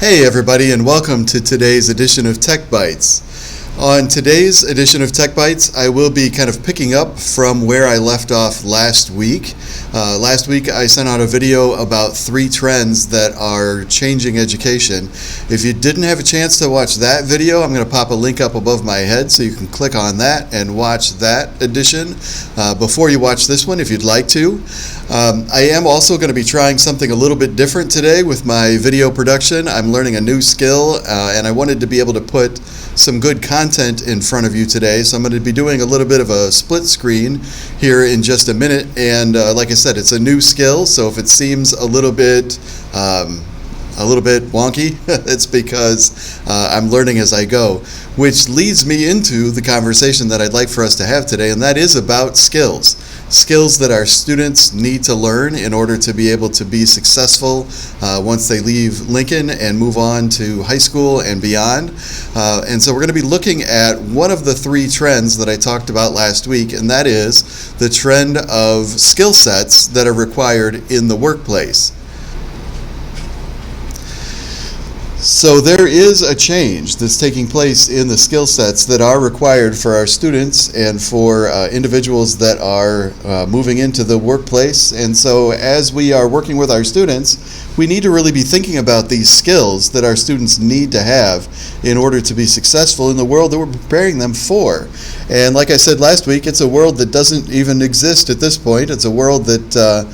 Hey everybody, and welcome to today's edition of Tech Bytes. On today's edition of Tech Bytes, I will be kind of picking up from where I left off last week. Last week I sent out a video about 3 trends that are changing education. If you didn't have a chance to watch that video, I'm going to pop a link up above my head so you can click on that and watch that edition before you watch this one if you'd like to. I am also going to be trying something a little bit different today with my video production. I'm learning a new skill and I wanted to be able to put some good content in front of you today, so I'm going to be doing a little bit of a split screen here in just a minute. And like I said, it's a new skill, so if it seems a little bit wonky, it's because I'm learning as I go, which leads me into the conversation that I'd like for us to have today, and that is about skills. Skills that our students need to learn in order to be able to be successful once they leave Lincoln and move on to high school and beyond. And so we're going to be looking at one of the 3 trends that I talked about last week, and that is the trend of skill sets that are required in the workplace. So there is a change that's taking place in the skill sets that are required for our students and for individuals that are moving into the workplace. And so as we are working with our students, we need to really be thinking about these skills that our students need to have in order to be successful in the world that we're preparing them for. And like I said last week, it's a world that doesn't even exist at this point. It's a world that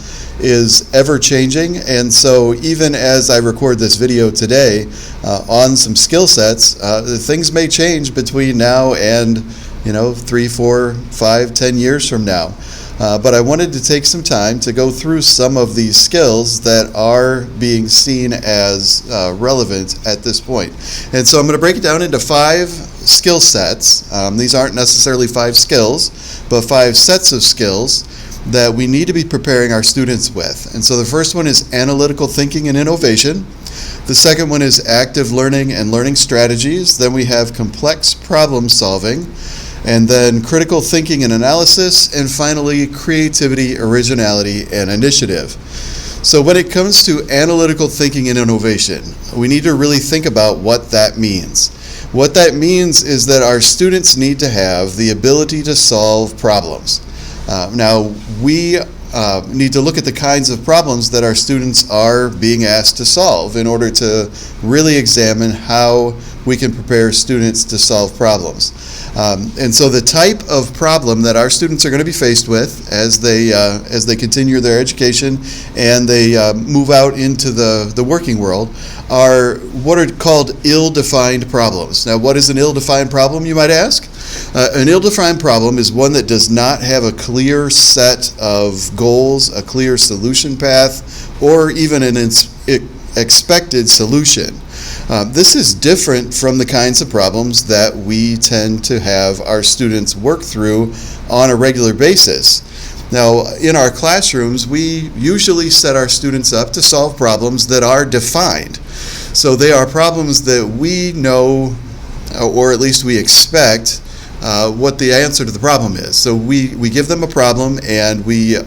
is ever changing, and so even as I record this video today on some skill sets, things may change between now and 3, 4, 5, 10 years from now. But I wanted to take some time to go through some of these skills that are being seen as relevant at this point. And so I'm going to break it down into 5 skill sets. These aren't necessarily 5 skills, but 5 sets of skills that we need to be preparing our students with. And so the first one is analytical thinking and innovation. The second one is active learning and learning strategies. Then we have complex problem solving, and then critical thinking and analysis, and finally creativity, originality, and initiative. So when it comes to analytical thinking and innovation, we need to really think about what that means. What that means is that our students need to have the ability to solve problems. Now, we need to look at the kinds of problems that our students are being asked to solve in order to really examine how we can prepare students to solve problems. And so the type of problem that our students are going to be faced with as they continue their education and they move out into the working world are what are called ill-defined problems. Now, what is an ill-defined problem, you might ask? An ill-defined problem is one that does not have a clear set of goals, a clear solution path, or even an expected solution. This is different from the kinds of problems that we tend to have our students work through on a regular basis. Now, in our classrooms, we usually set our students up to solve problems that are defined. So they are problems that we know, or at least we expect, what the answer to the problem is. So we give them a problem, and we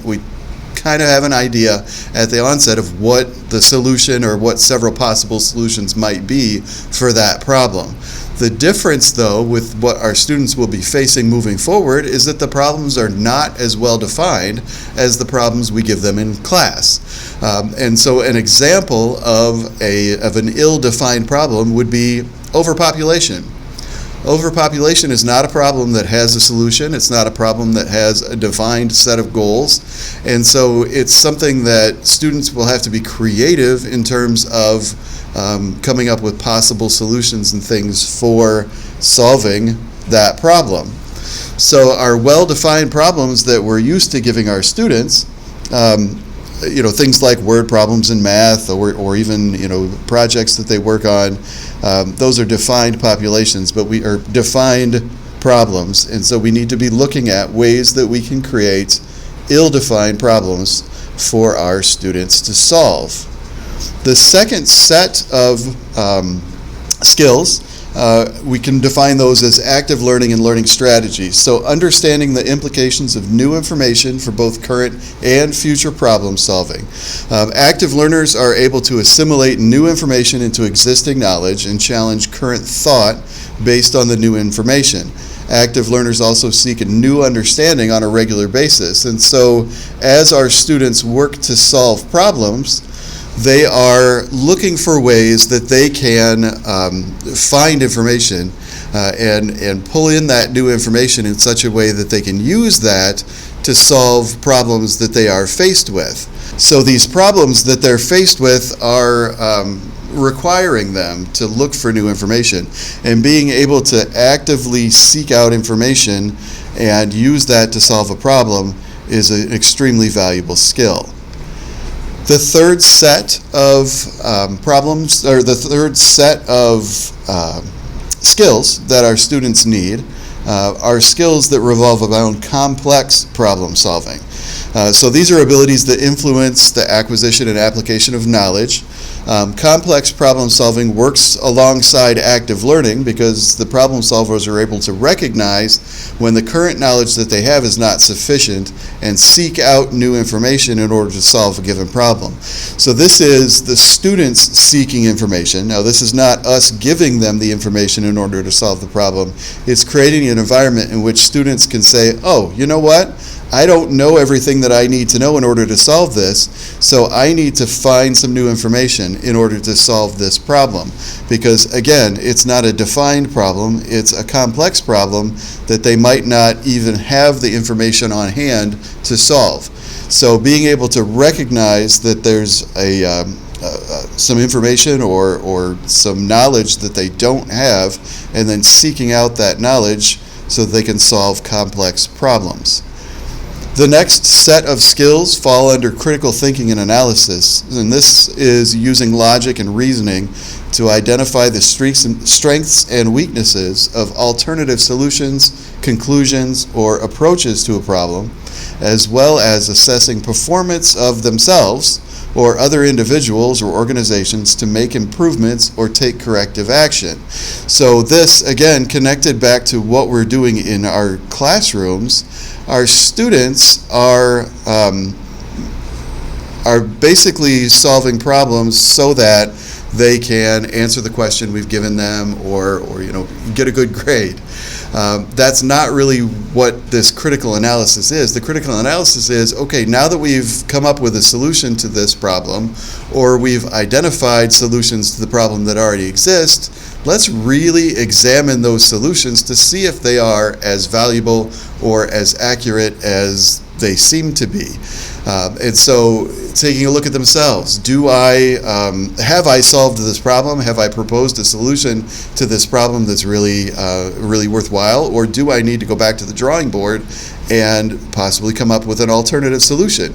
kind of have an idea at the onset of what the solution or what several possible solutions might be for that problem. The difference, though, with what our students will be facing moving forward is that the problems are not as well defined as the problems we give them in class. And so an example of an ill-defined problem would be overpopulation. Overpopulation is not a problem that has a solution. It's not a problem that has a defined set of goals. And so it's something that students will have to be creative in terms of coming up with possible solutions and things for solving that problem. So our well-defined problems that we're used to giving our students, things like word problems in math or even projects that they work on, those are defined populations, but we are defined problems, and so we need to be looking at ways that we can create ill-defined problems for our students to solve. The second set of skills we can define those as active learning and learning strategies. So understanding the implications of new information for both current and future problem solving. Active learners are able to assimilate new information into existing knowledge and challenge current thought based on the new information. Active learners also seek a new understanding on a regular basis. And so as our students work to solve problems, they are looking for ways that they can find information and pull in that new information in such a way that they can use that to solve problems that they are faced with. So these problems that they're faced with are requiring them to look for new information, and being able to actively seek out information and use that to solve a problem is an extremely valuable skill. The third set of problems, or the third set of skills that our students need are skills that revolve around complex problem solving. So these are abilities that influence the acquisition and application of knowledge. Complex problem solving works alongside active learning because the problem solvers are able to recognize when the current knowledge that they have is not sufficient and seek out new information in order to solve a given problem. So this is the students seeking information. Now this is not us giving them the information in order to solve the problem. It's creating an environment in which students can say, oh, you know what? I don't know everything that I need to know in order to solve this, so I need to find some new information in order to solve this problem. Because again, it's not a defined problem, it's a complex problem that they might not even have the information on hand to solve. So being able to recognize that there's some information or some knowledge that they don't have, and then seeking out that knowledge so that they can solve complex problems. The next set of skills fall under critical thinking and analysis, and this is using logic and reasoning to identify the strengths and weaknesses of alternative solutions, conclusions, or approaches to a problem, as well as assessing performance of themselves or other individuals or organizations to make improvements or take corrective action. So this, again, connected back to what we're doing in our classrooms, our students are basically solving problems so that they can answer the question we've given them or get a good grade. That's not really what this critical analysis is. The critical analysis is, okay, now that we've come up with a solution to this problem, or we've identified solutions to the problem that already exist, let's really examine those solutions to see if they are as valuable or as accurate as they seem to be. And so taking a look at themselves, have I solved this problem? Have I proposed a solution to this problem that's really worthwhile? Or do I need to go back to the drawing board and possibly come up with an alternative solution?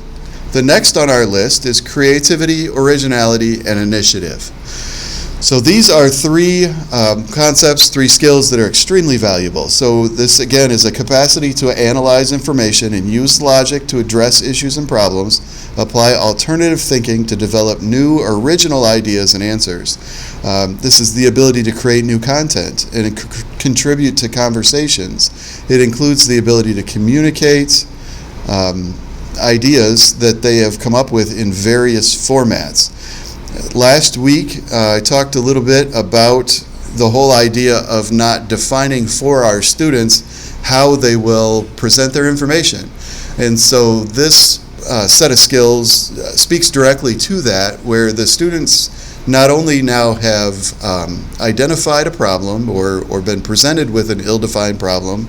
The next on our list is creativity, originality, and initiative. So these are three concepts, three skills that are extremely valuable. So this, again, is a capacity to analyze information and use logic to address issues and problems, apply alternative thinking to develop new original ideas and answers. This is the ability to create new content and contribute to conversations. It includes the ability to communicate ideas that they have come up with in various formats. Last week, I talked a little bit about the whole idea of not defining for our students how they will present their information. And so this set of skills speaks directly to that, where the students not only now have identified a problem or been presented with an ill-defined problem,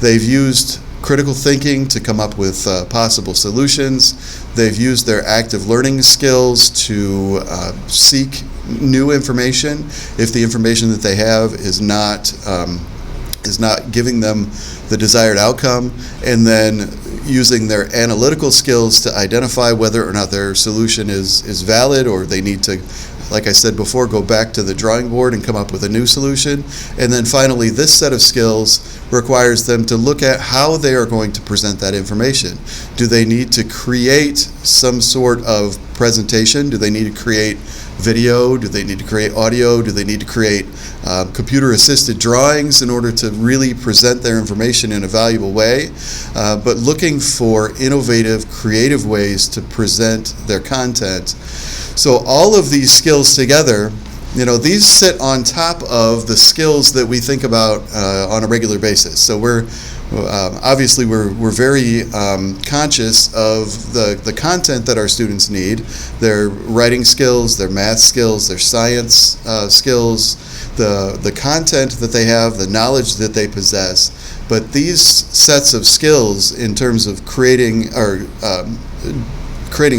they've used critical thinking to come up with possible solutions. They've used their active learning skills to seek new information if the information that they have is not giving them the desired outcome, and then using their analytical skills to identify whether or not their solution is valid, or they need to, like I said before, go back to the drawing board and come up with a new solution. And then finally, this set of skills requires them to look at how they are going to present that information. Do they need to create some sort of presentation? Do they need to create video? Do they need to create audio? Do they need to create computer-assisted drawings in order to really present their information in a valuable way? But looking for innovative, creative ways to present their content. So all of these skills together, these sit on top of the skills that we think about on a regular basis. So we're obviously very conscious of the content that our students need, their writing skills, their math skills, their science skills, the content that they have, the knowledge that they possess. But these sets of skills in terms of creating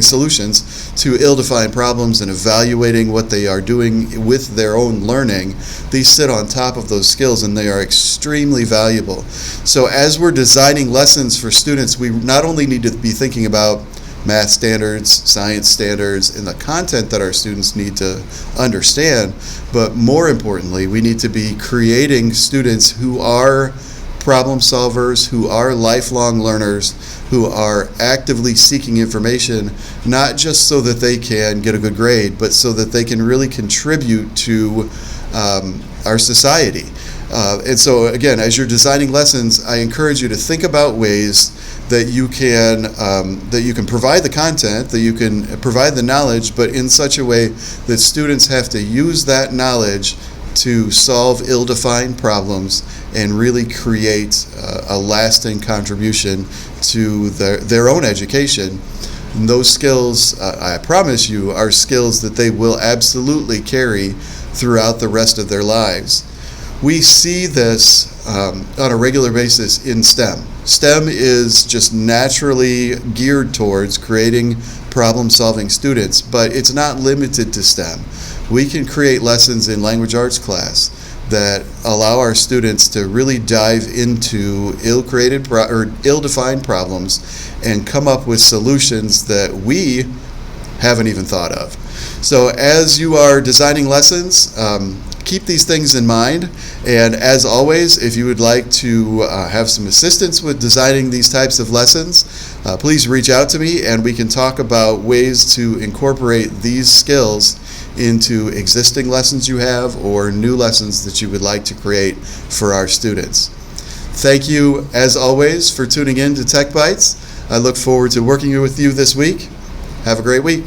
solutions to ill-defined problems and evaluating what they are doing with their own learning, these sit on top of those skills, and they are extremely valuable. So as we're designing lessons for students, we not only need to be thinking about math standards, science standards, and the content that our students need to understand, but more importantly, we need to be creating students who are problem solvers, who are lifelong learners, who are actively seeking information, not just so that they can get a good grade, but so that they can really contribute to our society. And so again, as you're designing lessons, I encourage you to think about ways that you can provide the content, that you can provide the knowledge, but in such a way that students have to use that knowledge to solve ill-defined problems and really create a lasting contribution to their own education. And those skills, I promise you, are skills that they will absolutely carry throughout the rest of their lives. We see this on a regular basis in STEM. STEM is just naturally geared towards creating problem-solving students, but it's not limited to STEM. We can create lessons in language arts class that allow our students to really dive into ill-defined problems and come up with solutions that we haven't even thought of. So as you are designing lessons, keep these things in mind, and as always, if you would like to have some assistance with designing these types of lessons, please reach out to me and we can talk about ways to incorporate these skills into existing lessons you have or new lessons that you would like to create for our students. Thank you, as always, for tuning in to Tech Bites. I look forward to working with you this week. Have a great week.